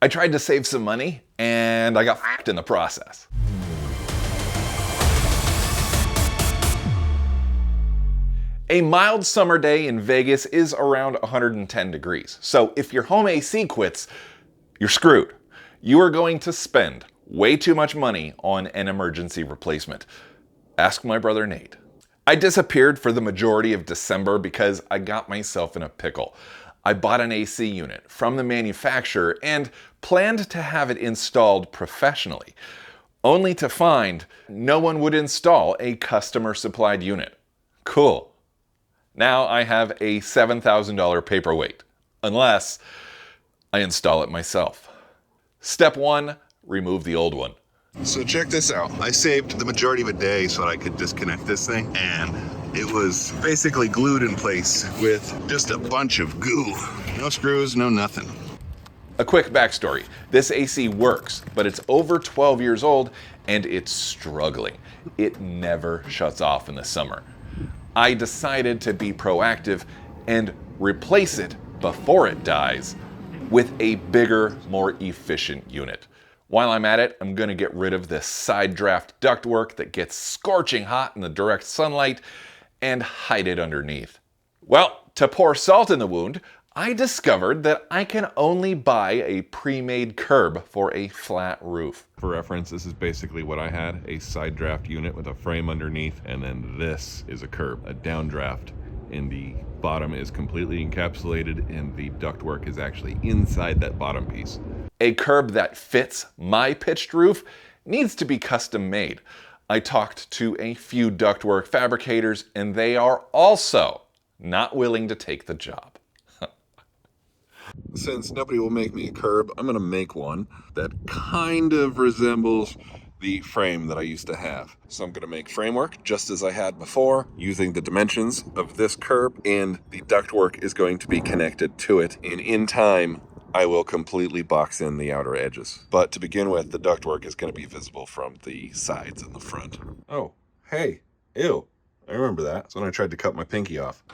I tried to save some money and I got f***ed in the process. A mild summer day in Vegas is around 110 degrees. So if your home AC quits, you're screwed. You are going to spend way too much money on an emergency replacement. Ask my brother Nate. I disappeared for the majority of December because I got myself in a pickle. I bought an AC unit from the manufacturer and planned to have it installed professionally, only to find no one would install a customer-supplied unit. Cool. Now I have a $7,000 paperweight, unless I install it myself. Step 1, remove the old one. So check this out. I saved the majority of a day so that I could disconnect this thing, and it was basically glued in place with just a bunch of goo. No screws, no nothing. A quick backstory. This AC works, but it's over 12 years old and it's struggling. It never shuts off in the summer. I decided to be proactive and replace it before it dies with a bigger, more efficient unit. While I'm at it, I'm going to get rid of this side draft ductwork that gets scorching hot in the direct sunlight and hide it underneath. Well, to pour salt in the wound, I discovered that I can only buy a pre-made curb for a flat roof. For reference, this is basically what I had, a side draft unit with a frame underneath, and then this is a curb, a downdraft, and the bottom is completely encapsulated and the ductwork is actually inside that bottom piece. A curb that fits my pitched roof needs to be custom made. I talked to a few ductwork fabricators and they are also not willing to take the job. Since nobody will make me a curb, I'm gonna make one that kind of resembles the frame that I used to have. So I'm gonna make framework just as I had before, using the dimensions of this curb, and the ductwork is going to be connected to it. And in time, I will completely box in the outer edges. But to begin with, the ductwork is gonna be visible from the sides and the front. Oh, hey, ew, I remember that. That's when I tried to cut my pinky off.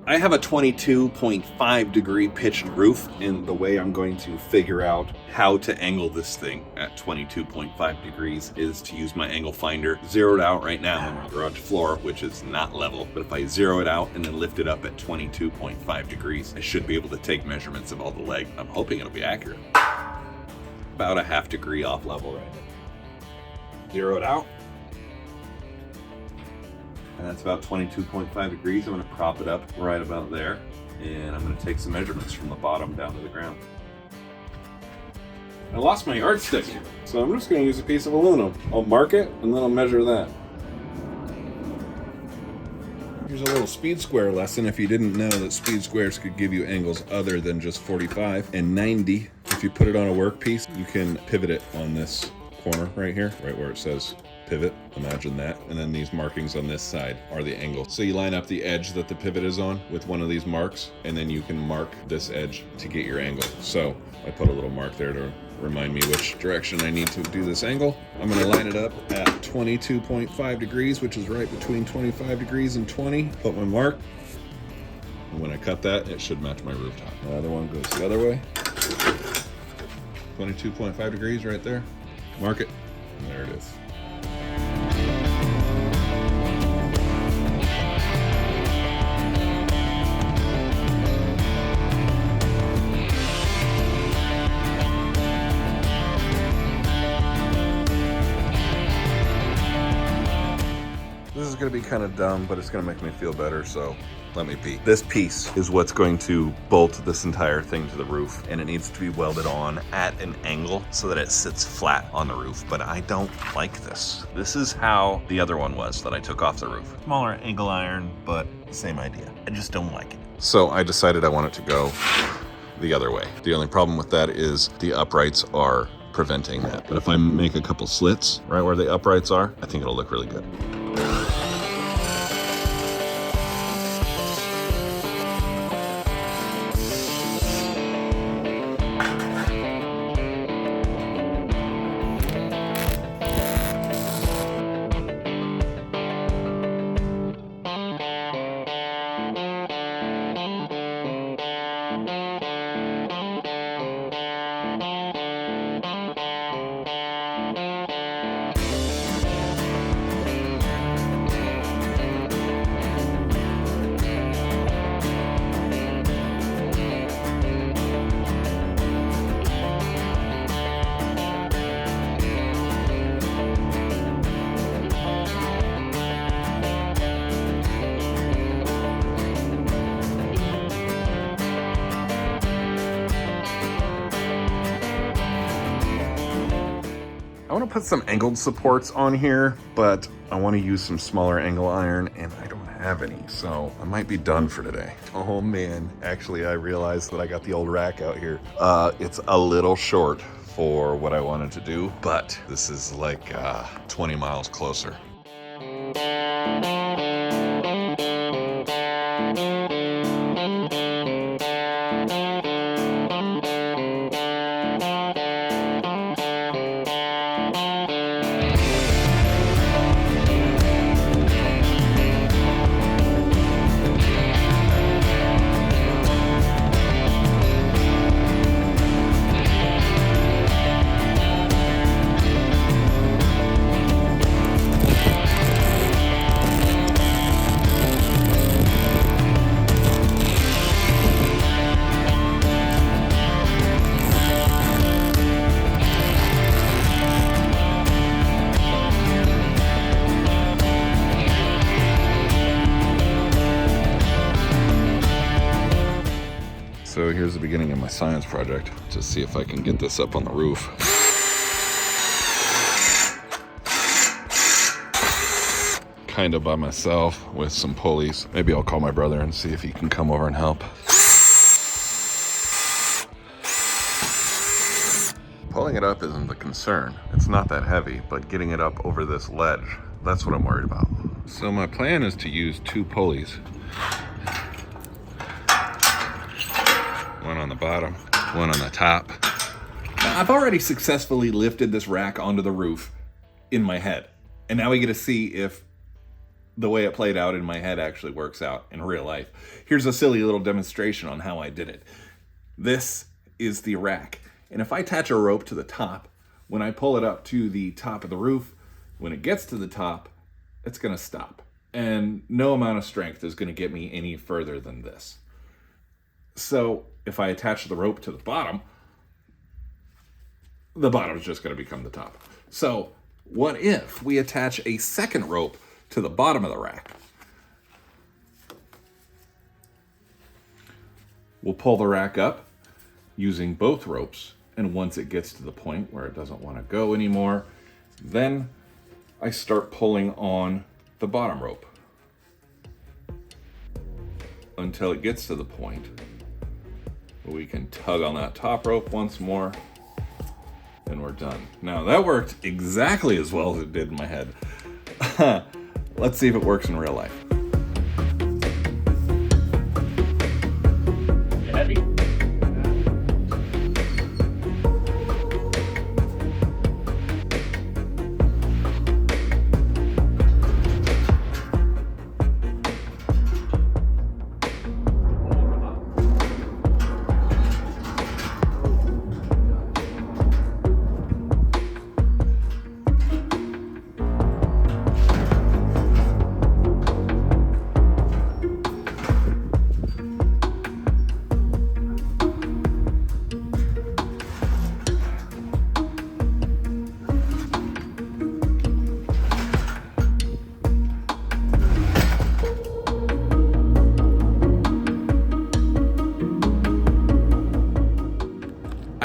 I have a 22.5 degree pitched roof, and the way I'm going to figure out how to angle this thing at 22.5 degrees is to use my angle finder, zeroed out right now on my garage floor, which is not level. But if I zero it out and then lift it up at 22.5 degrees, I should be able to take measurements of all the leg. I'm hoping it'll be accurate. About a half degree off level right now. Zero it out. And that's about 22.5 degrees. I'm going to prop it up right about there. And I'm going to take some measurements from the bottom down to the ground. I lost my yardstick, so I'm just going to use a piece of aluminum. I'll mark it, and then I'll measure that. Here's a little speed square lesson if you didn't know that speed squares could give you angles other than just 45 and 90. If you put it on a workpiece, you can pivot it on this corner right here, right where it says pivot, imagine that, and then these markings on this side are the angles. So you line up the edge that the pivot is on with one of these marks, and then you can mark this edge to get your angle. So I put a little mark there to remind me which direction I need to do this angle. I'm going to line it up at 22.5 degrees, which is right between 25 degrees and 20. Put my mark, and when I cut that, it should match my rooftop. The other one goes the other way. 22.5 degrees right there. Mark it, and there it is. gonna be kind of dumb, but it's gonna make me feel better, so let me pee. This piece is what's going to bolt this entire thing to the roof, and it needs to be welded on at an angle so that it sits flat on the roof, but I don't like this. This is how the other one was that I took off the roof. Smaller angle iron, but same idea. I just don't like it. So I decided I want it to go the other way. The only problem with that is the uprights are preventing that. But if I make a couple slits right where the uprights are, I think it'll look really good. I want to put some angled supports on here, but I want to use some smaller angle iron, and I don't have any, so I might be done for today. Oh man, actually I realized that I got the old rack out here. It's a little short for what I wanted to do, but this is like 20 miles closer. So here's the beginning of my science project to see if I can get this up on the roof. Kind of by myself with some pulleys. Maybe I'll call my brother and see if he can come over and help. Pulling it up isn't the concern. It's not that heavy, but getting it up over this ledge, that's what I'm worried about. So my plan is to use two pulleys. One on the bottom, one on the top. Now, I've already successfully lifted this rack onto the roof in my head. And now we get to see if the way it played out in my head actually works out in real life. Here's a silly little demonstration on how I did it. This is the rack. And if I attach a rope to the top, when I pull it up to the top of the roof, when it gets to the top, it's gonna stop. And no amount of strength is gonna get me any further than this. So if I attach the rope to the bottom is just going to become the top. So what if we attach a second rope to the bottom of the rack? We'll pull the rack up using both ropes, and once it gets to the point where it doesn't want to go anymore, then I start pulling on the bottom rope until it gets to the point we can tug on that top rope once more, and we're done. Now that worked exactly as well as it did in my head. Let's see if it works in real life. Heavy.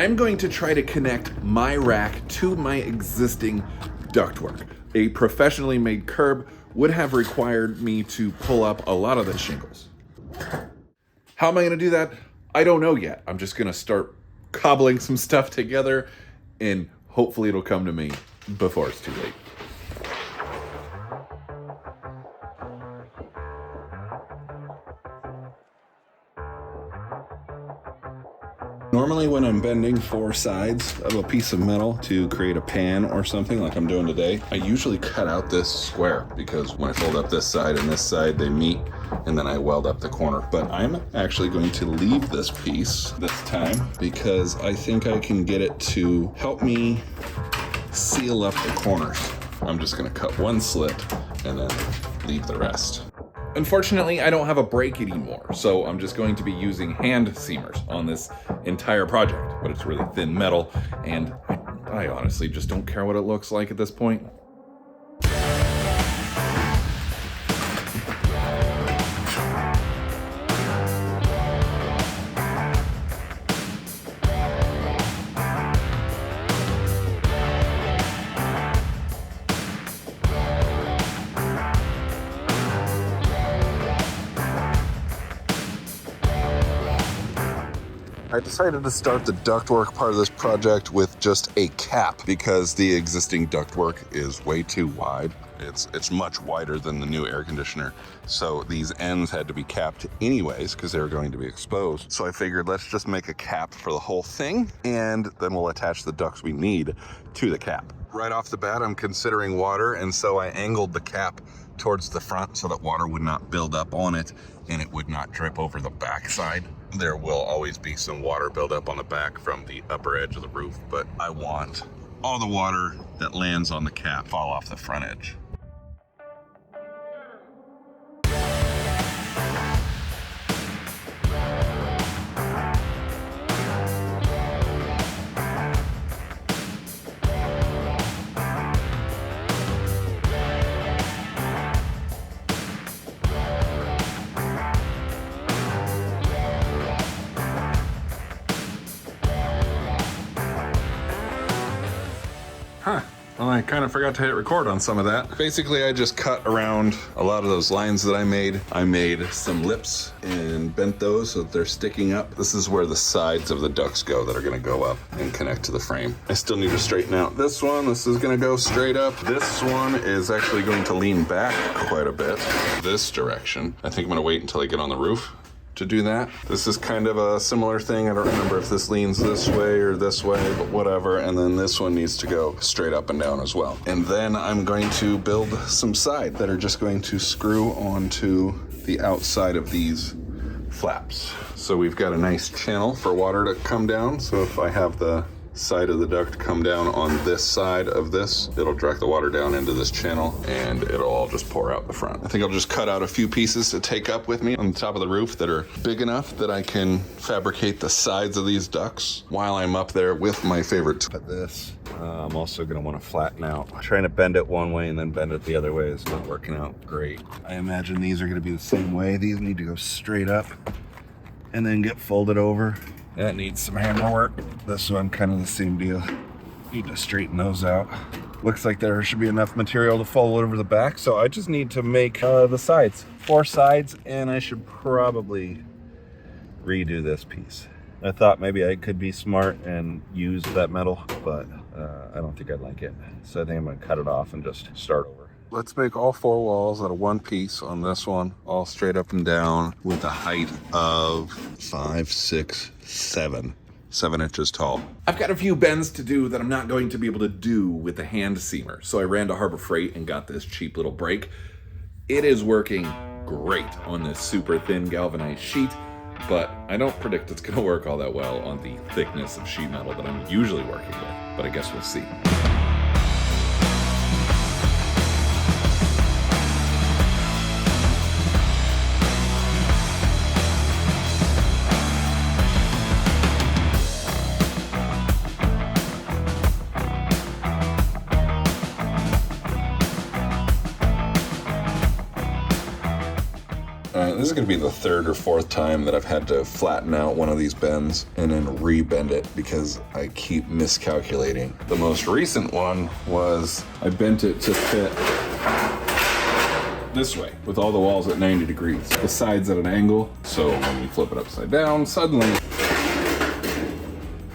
I'm going to try to connect my rack to my existing ductwork. A professionally made curb would have required me to pull up a lot of the shingles. How am I gonna do that? I don't know yet. I'm just gonna start cobbling some stuff together and hopefully it'll come to me before it's too late. Normally when I'm bending 4 sides of a piece of metal to create a pan or something like I'm doing today, I usually cut out this square because when I fold up this side and this side, they meet and then I weld up the corner. But I'm actually going to leave this piece this time because I think I can get it to help me seal up the corners. I'm just gonna cut 1 slit and then leave the rest. Unfortunately, I don't have a brake anymore, so I'm just going to be using hand seamers on this entire project, but it's really thin metal, and I honestly just don't care what it looks like at this point. I decided to start the ductwork part of this project with just a cap because the existing ductwork is way too wide. It's much wider than the new air conditioner. So these ends had to be capped anyways because they were going to be exposed. So I figured let's just make a cap for the whole thing and then we'll attach the ducts we need to the cap. Right off the bat, I'm considering water, and so I angled the cap towards the front so that water would not build up on it and it would not drip over the back side. There will always be some water buildup on the back from the upper edge of the roof, but I want all the water that lands on the cap fall off the front edge. Well, I kind of forgot to hit record on some of that. Basically, I just cut around a lot of those lines that I made. I made some lips and bent those so that they're sticking up. This is where the sides of the ducts go that are gonna go up and connect to the frame. I still need to straighten out this one. This is gonna go straight up. This one is actually going to lean back quite a bit this direction. I think I'm gonna wait until I get on the roof to do that. This is kind of a similar thing. I don't remember if this leans this way or this way, but whatever. And then this one needs to go straight up and down as well. And then I'm going to build some side that are just going to screw onto the outside of these flaps. So we've got a nice channel for water to come down. So if I have the side of the duct come down on this side of this, it'll direct the water down into this channel and it'll all just pour out the front. I think I'll just cut out a few pieces to take up with me on the top of the roof that are big enough that I can fabricate the sides of these ducts while I'm up there with my favorite tool. But this, I'm also gonna wanna flatten out. Trying to bend it one way and then bend it the other way is not working out great. I imagine these are gonna be the same way. These need to go straight up and then get folded over. That needs some hammer work. This one, kind of the same deal. Need to straighten those out. Looks like there should be enough material to fold over the back, so I just need to make the sides. 4 sides, and I should probably redo this piece. I thought maybe I could be smart and use that metal, but I don't think I'd like it. So I think I'm gonna cut it off and just start over. Let's make all 4 walls out of one piece on this one, all straight up and down with a height of 5, 6, 7 inches tall. I've got a few bends to do that I'm not going to be able to do with the hand seamer. So I ran to Harbor Freight and got this cheap little brake. It is working great on this super thin galvanized sheet, but I don't predict it's gonna work all that well on the thickness of sheet metal that I'm usually working with, but I guess we'll see. This is going to be the third or fourth time that I've had to flatten out one of these bends and then re-bend it because I keep miscalculating. The most recent one was I bent it to fit this way with all the walls at 90 degrees, the sides at an angle. So when you flip it upside down, suddenly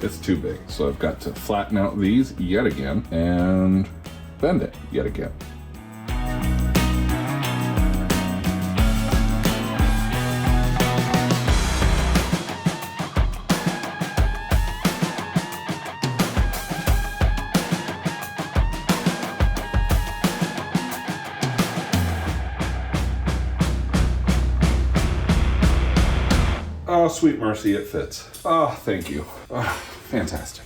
it's too big. So I've got to flatten out these yet again and bend it yet again. Oh, sweet mercy, it fits. Oh, thank you. Oh, fantastic.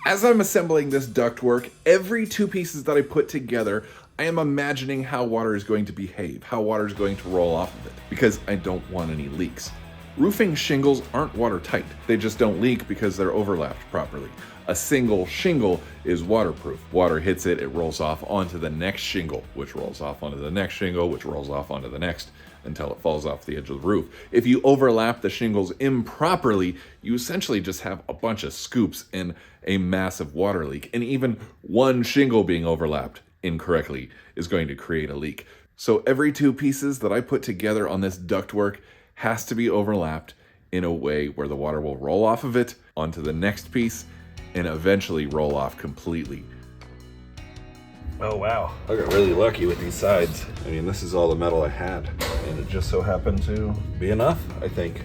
As I'm assembling this ductwork, every two pieces that I put together, I am imagining how water is going to behave, how water is going to roll off of it, because I don't want any leaks. Roofing shingles aren't watertight. They just don't leak because they're overlapped properly. A single shingle is waterproof. Water hits it, it rolls off onto the next shingle, which rolls off onto the next shingle, which rolls off onto the next, until it falls off the edge of the roof. If you overlap the shingles improperly, you essentially just have a bunch of scoops and a massive water leak. And even one shingle being overlapped incorrectly is going to create a leak. So every two pieces that I put together on this ductwork has to be overlapped in a way where the water will roll off of it onto the next piece and eventually roll off completely. Oh wow, I got really lucky with these sides. I mean, this is all the metal I had, and it just so happened to be enough, I think.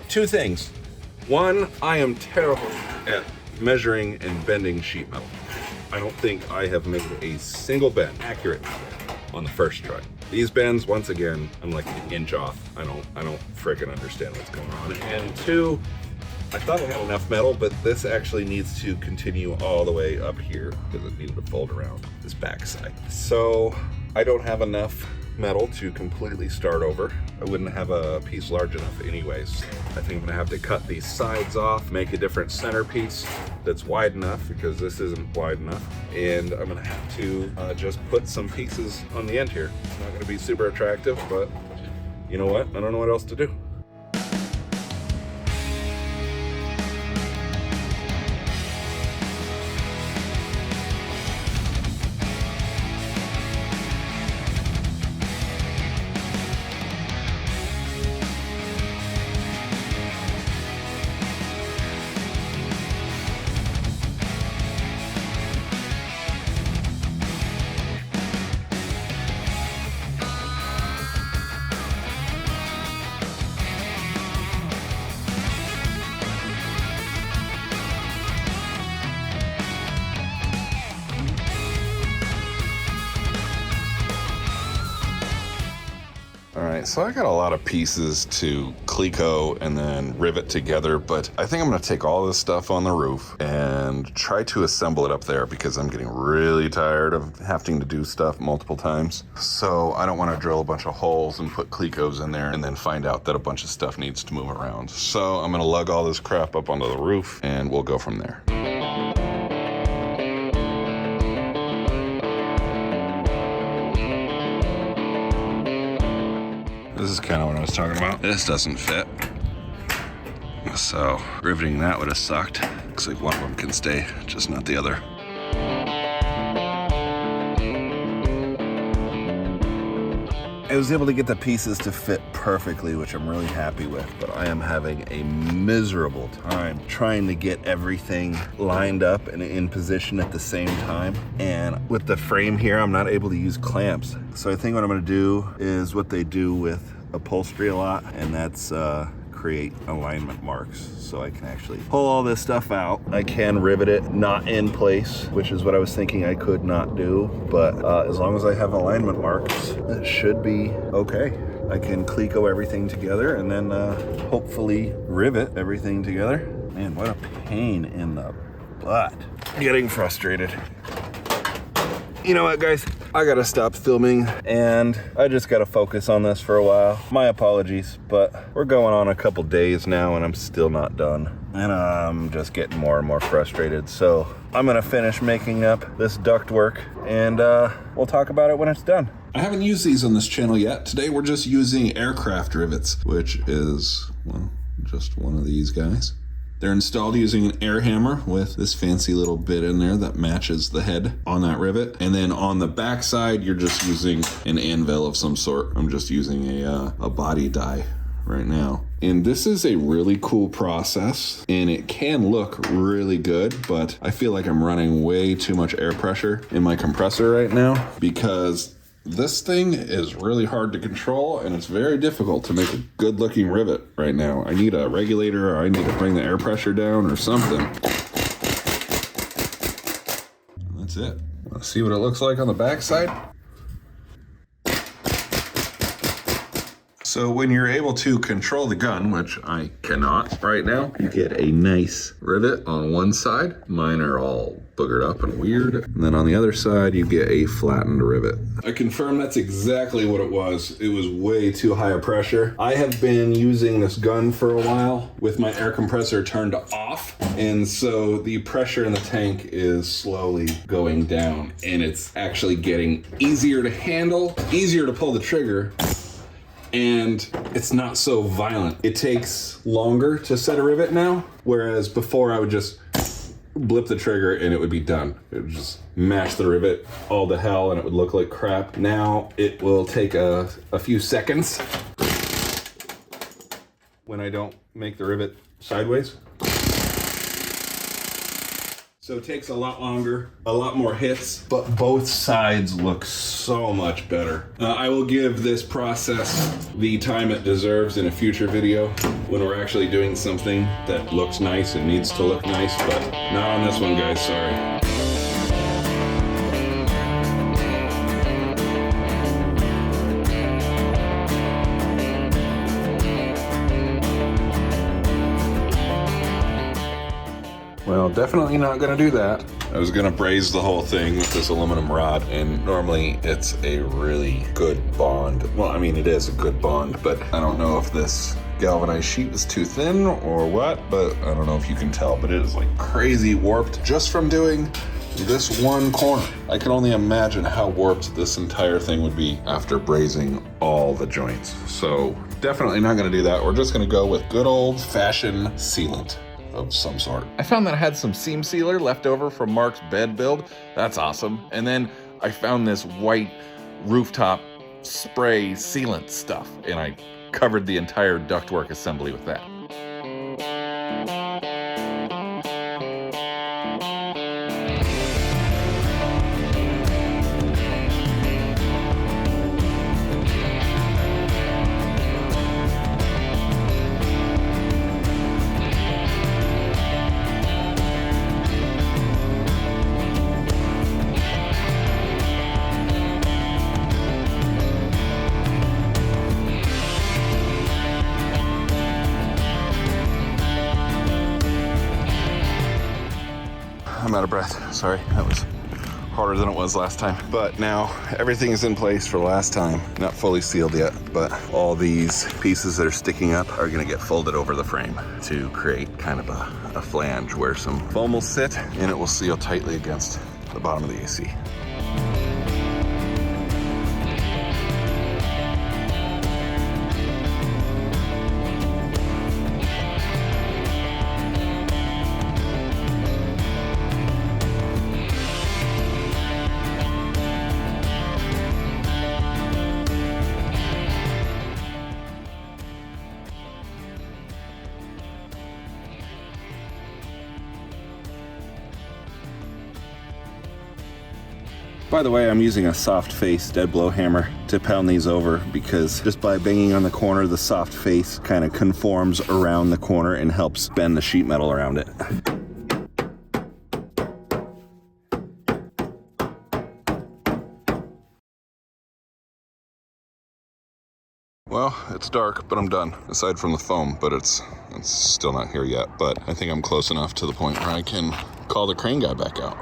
Two things. One, I am terrible at measuring and bending sheet metal. I don't think I have made a single bend accurate on the first try. These bends, once again, I'm like an inch off. I don't frickin' understand what's going on. And two, I thought I had enough metal, but this actually needs to continue all the way up here because it needed to fold around this back side. So I don't have enough metal to completely start over. I wouldn't have a piece large enough anyways. I think I'm gonna have to cut these sides off, make a different centerpiece that's wide enough because this isn't wide enough. And I'm gonna have to just put some pieces on the end here. It's not gonna be super attractive, but you know what? I don't know what else to do. Alright, so I got a lot of pieces to cleco and then rivet together, but I think I'm going to take all this stuff on the roof and try to assemble it up there because I'm getting really tired of having to do stuff multiple times. So I don't want to drill a bunch of holes and put clecos in there and then find out that a bunch of stuff needs to move around. So I'm going to lug all this crap up onto the roof and we'll go from there. This is kind of what I was talking about. This doesn't fit. So riveting that would have sucked. Looks like one of them can stay, just not the other. I was able to get the pieces to fit perfectly, which I'm really happy with, but I am having a miserable time trying to get everything lined up and in position at the same time. And with the frame here, I'm not able to use clamps. So I think what I'm gonna do is what they do with upholstery a lot, and that's create alignment marks so I can actually pull all this stuff out. I can rivet it not in place, which is what I was thinking I could not do, but as long as I have alignment marks, it should be okay. I can Cleco everything together and then hopefully rivet everything together. Man, what a pain in the butt. Getting frustrated. You know what, guys? I gotta stop filming and I just gotta focus on this for a while. My apologies, but we're going on a couple days now and I'm still not done. And I'm just getting more and more frustrated. So I'm gonna finish making up this ductwork and we'll talk about it when it's done. I haven't used these on this channel yet. Today we're just using aircraft rivets, which is, well, just one of these guys. They're installed using an air hammer with this fancy little bit in there that matches the head on that rivet. And then on the back side, you're just using an anvil of some sort. I'm just using a body die right now. And this is a really cool process and it can look really good, but I feel like I'm running way too much air pressure in my compressor right now because this thing is really hard to control and it's very difficult to make a good looking rivet right now. I need a regulator or I need to bring the air pressure down or something. And that's it. Let's see what it looks like on the back side. So when you're able to control the gun, which I cannot right now, you get a nice rivet on one side. Mine are all boogered up and weird. And then on the other side, you get a flattened rivet. I confirm that's exactly what it was. It was way too high a pressure. I have been using this gun for a while with my air compressor turned off. And so the pressure in the tank is slowly going down and it's actually getting easier to handle, easier to pull the trigger. And it's not so violent. It takes longer to set a rivet now, whereas before I would just blip the trigger and it would be done. It would just mash the rivet all to hell and it would look like crap. Now it will take a few seconds when I don't make the rivet sideways. So it takes a lot longer, a lot more hits, but both sides look so much better. I will give this process the time it deserves in a future video when we're actually doing something that looks nice and needs to look nice, but not on this one, guys, sorry. Well, definitely not gonna do that. I was gonna braze the whole thing with this aluminum rod, and normally it's a really good bond. Well, I mean, it is a good bond, but I don't know if this galvanized sheet is too thin or what, but I don't know if you can tell, but it is like crazy warped just from doing this one corner. I can only imagine how warped this entire thing would be after brazing all the joints. So definitely not gonna do that. We're just gonna go with good old fashioned sealant of some sort. I found that I had some seam sealer left over from Mark's bed build. That's awesome. And then I found this white rooftop spray sealant stuff and I covered the entire ductwork assembly with that. I'm out of breath. Sorry, that was harder than it was last time. But now everything is in place for the last time. Not fully sealed yet, but all these pieces that are sticking up are gonna get folded over the frame to create kind of a flange where some foam will sit and it will seal tightly against the bottom of the AC. By the way, I'm using a soft face dead blow hammer to pound these over because just by banging on the corner, the soft face kind of conforms around the corner and helps bend the sheet metal around it. Well, it's dark, but I'm done, aside from the foam, but it's still not here yet. But I think I'm close enough to the point where I can call the crane guy back out.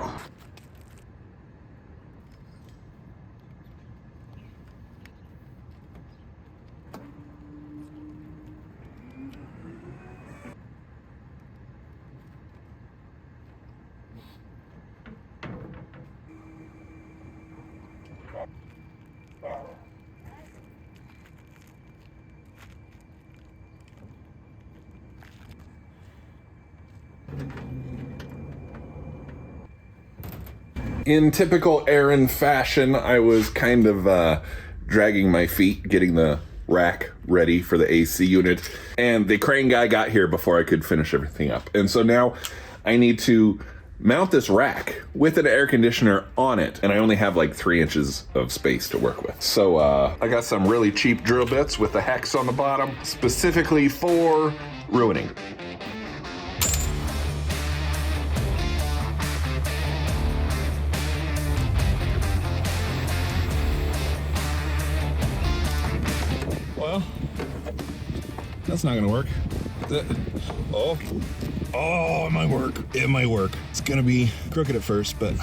In typical Aaron fashion, I was kind of dragging my feet, getting the rack ready for the AC unit, and the crane guy got here before I could finish everything up. And so now I need to mount this rack with an air conditioner on it, and I only have like 3 inches of space to work with. So I got some really cheap drill bits with the hex on the bottom, specifically for ruining. Well, that's not gonna work. Oh, it might work. It might work. It's gonna be crooked at first, but.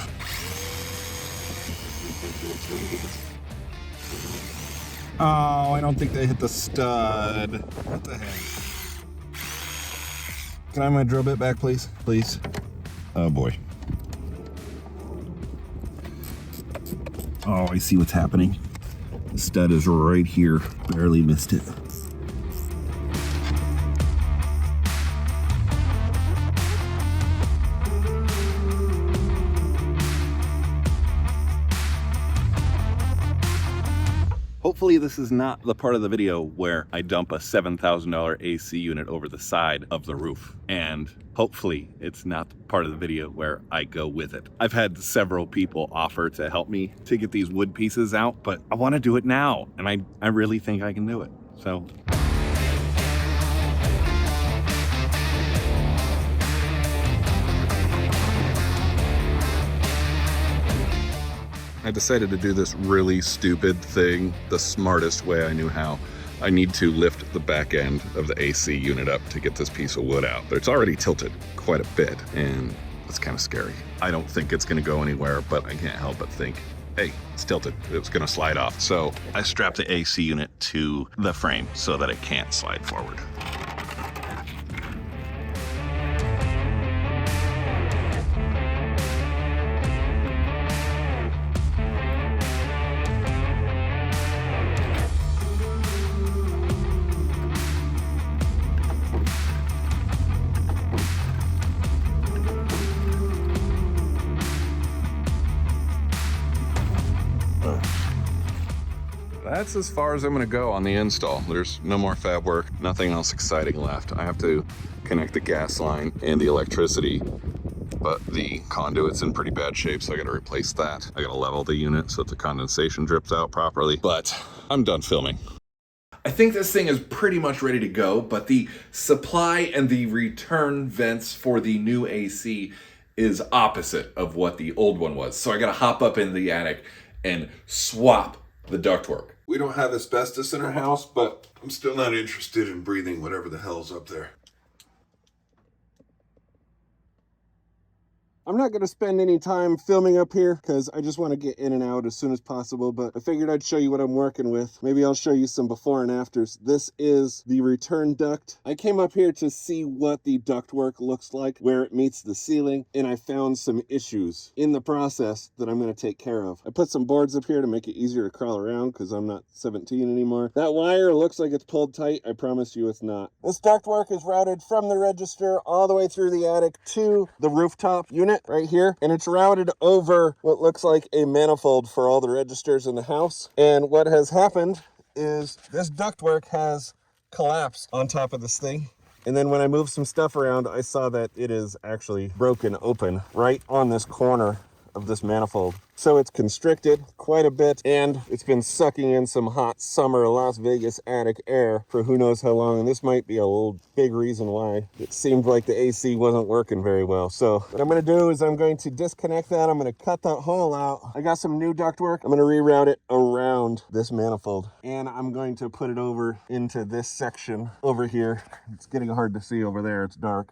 Oh, I don't think they hit the stud. What the heck? Can I have my drill bit back, please? Please. Oh boy. Oh, I see what's happening. The stud is right here. Barely missed it. Hopefully this is not the part of the video where I dump a $7,000 AC unit over the side of the roof. And hopefully it's not the part of the video where I go with it. I've had several people offer to help me to get these wood pieces out, but I want to do it now. And I really think I can do it. So. I decided to do this really stupid thing the smartest way I knew how. I need to lift the back end of the AC unit up to get this piece of wood out. But it's already tilted quite a bit, and that's kind of scary. I don't think it's gonna go anywhere, but I can't help but think, hey, it's tilted, it's gonna slide off. So I strapped the AC unit to the frame so that it can't slide forward. That's as far as I'm gonna go on the install. There's no more fab work, nothing else exciting left. I have to connect the gas line and the electricity, but the conduit's in pretty bad shape, so I gotta replace that. I gotta level the unit so that the condensation drips out properly, but I'm done filming. I think this thing is pretty much ready to go, but the supply and the return vents for the new AC is opposite of what the old one was. So I gotta hop up in the attic and swap the ductwork. We don't have asbestos in our house, but I'm still not interested in breathing whatever the hell's up there. I'm not going to spend any time filming up here because I just want to get in and out as soon as possible, but I figured I'd show you what I'm working with. Maybe I'll show you some before and afters. This is the return duct. I came up here to see what the ductwork looks like, where it meets the ceiling, and I found some issues in the process that I'm going to take care of. I put some boards up here to make it easier to crawl around because I'm not 17 anymore. That wire looks like it's pulled tight. I promise you it's not. This ductwork is routed from the register all the way through the attic to the rooftop unit right here, and it's routed over what looks like a manifold for all the registers in the house. And what has happened is this ductwork has collapsed on top of this thing, and then when I moved some stuff around, I saw that it is actually broken open right on this corner of of this manifold. So it's constricted quite a bit, and it's been sucking in some hot summer Las Vegas attic air for who knows how long. And this might be a little big reason why it seemed like the AC wasn't working very well. So what I'm going to do is I'm going to disconnect that. I'm going to cut that hole out. I got some new ductwork. I'm going to reroute it around this manifold, and I'm going to put it over into this section over here. It's getting hard to see over there. It's dark.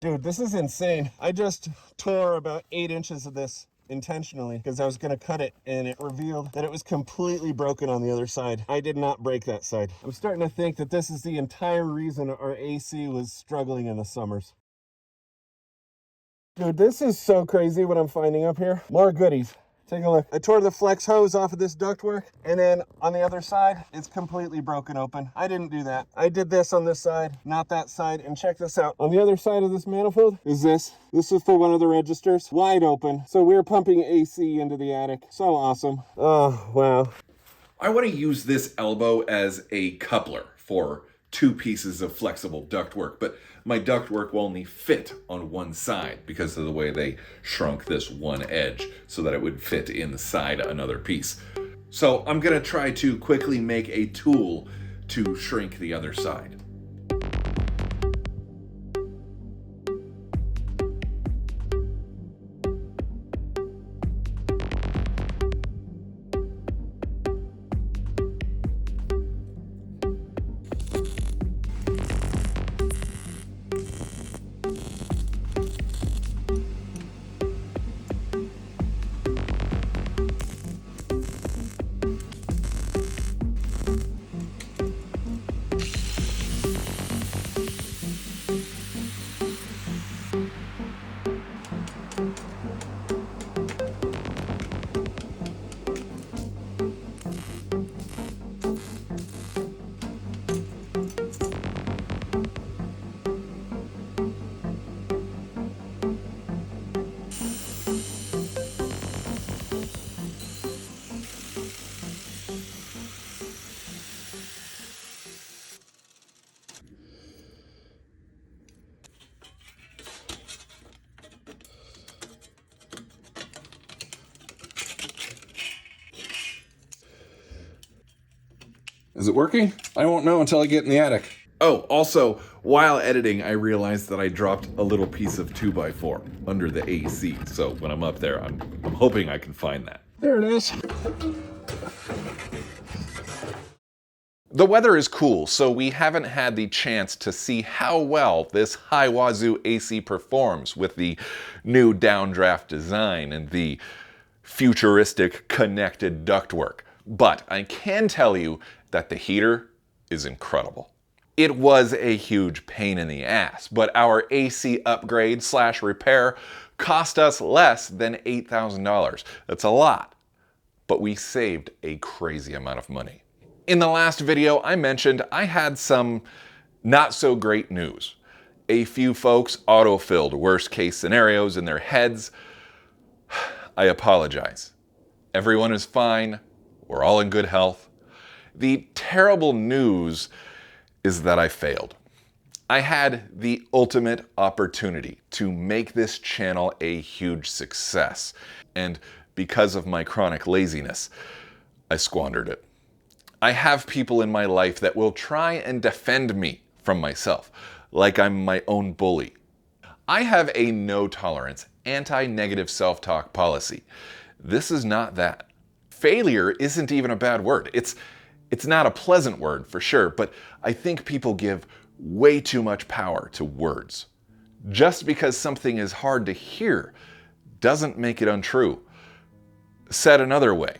Dude, this is insane. I just tore about 8 inches of this intentionally because I was going to cut it, and it revealed that it was completely broken on the other side. I did not break that side. I'm starting to think that this is the entire reason our AC was struggling in the summers. Dude, this is so crazy what I'm finding up here. More goodies. Take a look. I tore the flex hose off of this ductwork, and then on the other side, it's completely broken open. I didn't do that. I did this on this side, not that side, and check this out. On the other side of this manifold is this. This is for one of the registers, wide open. So we're pumping AC into the attic. So awesome. Oh, wow. I want to use this elbow as a coupler for 2 pieces of flexible ductwork, but my ductwork will only fit on one side because of the way they shrunk this one edge so that it would fit inside another piece. So I'm going to try to quickly make a tool to shrink the other side. Is it working? I won't know until I get in the attic. Oh, also, while editing, I realized that I dropped a little piece of 2x4 under the AC. So when I'm up there, I'm hoping I can find that. There it is. The weather is cool, so we haven't had the chance to see how well this high wazoo AC performs with the new downdraft design and the futuristic connected ductwork. But I can tell you that the heater is incredible. It was a huge pain in the ass, but our AC upgrade / repair cost us less than $8,000. That's a lot, but we saved a crazy amount of money. In the last video, I mentioned I had some not so great news. A few folks auto-filled worst case scenarios in their heads. I apologize. Everyone is fine. We're all in good health. The terrible news is that I failed. I had the ultimate opportunity to make this channel a huge success, and because of my chronic laziness, I squandered it. I have people in my life that will try and defend me from myself, like I'm my own bully. I have a no-tolerance, anti-negative self-talk policy. This is not that. Failure isn't even a bad word. It's not a pleasant word for sure, but I think people give way too much power to words. Just because something is hard to hear doesn't make it untrue. Said another way,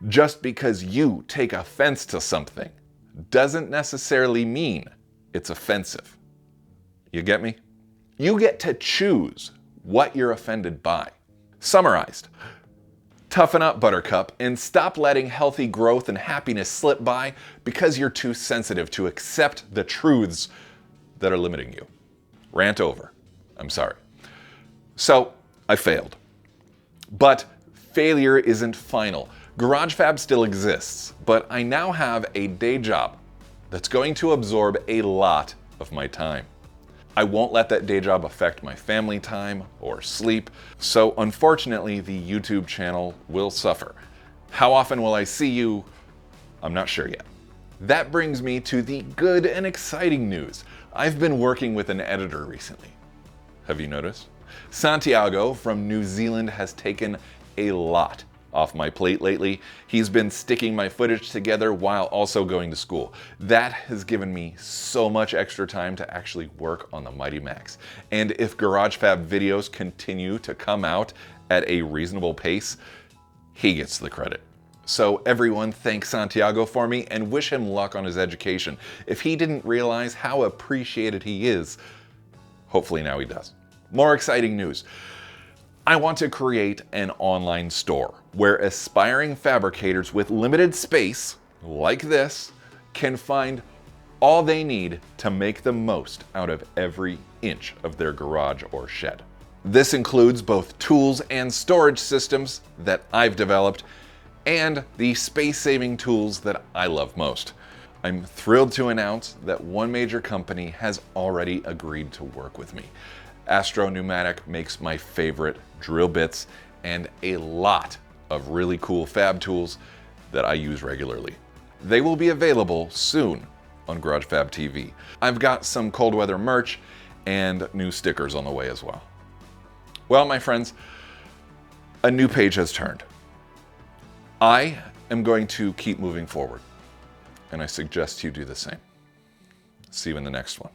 just because you take offense to something doesn't necessarily mean it's offensive. You get me? You get to choose what you're offended by. Summarized, toughen up, Buttercup, and stop letting healthy growth and happiness slip by because you're too sensitive to accept the truths that are limiting you. Rant over. I'm sorry. So, I failed. But failure isn't final. GarageFab still exists, but I now have a day job that's going to absorb a lot of my time. I won't let that day job affect my family time or sleep, so unfortunately the YouTube channel will suffer. How often will I see you? I'm not sure yet. That brings me to the good and exciting news. I've been working with an editor recently. Have you noticed? Santiago from New Zealand has taken a lot off my plate lately. He's been sticking my footage together while also going to school. That has given me so much extra time to actually work on the Mighty Max. And if GarageFab videos continue to come out at a reasonable pace, he gets the credit. So everyone thank Santiago for me and wish him luck on his education. If he didn't realize how appreciated he is, hopefully now he does. More exciting news. I want to create an online store where aspiring fabricators with limited space, like this, can find all they need to make the most out of every inch of their garage or shed. This includes both tools and storage systems that I've developed and the space-saving tools that I love most. I'm thrilled to announce that one major company has already agreed to work with me. Astro Pneumatic makes my favorite drill bits and a lot of really cool fab tools that I use regularly. They will be available soon on GarageFab TV. I've got some cold weather merch and new stickers on the way as well. Well, my friends, a new page has turned. I am going to keep moving forward, and I suggest you do the same. See you in the next one.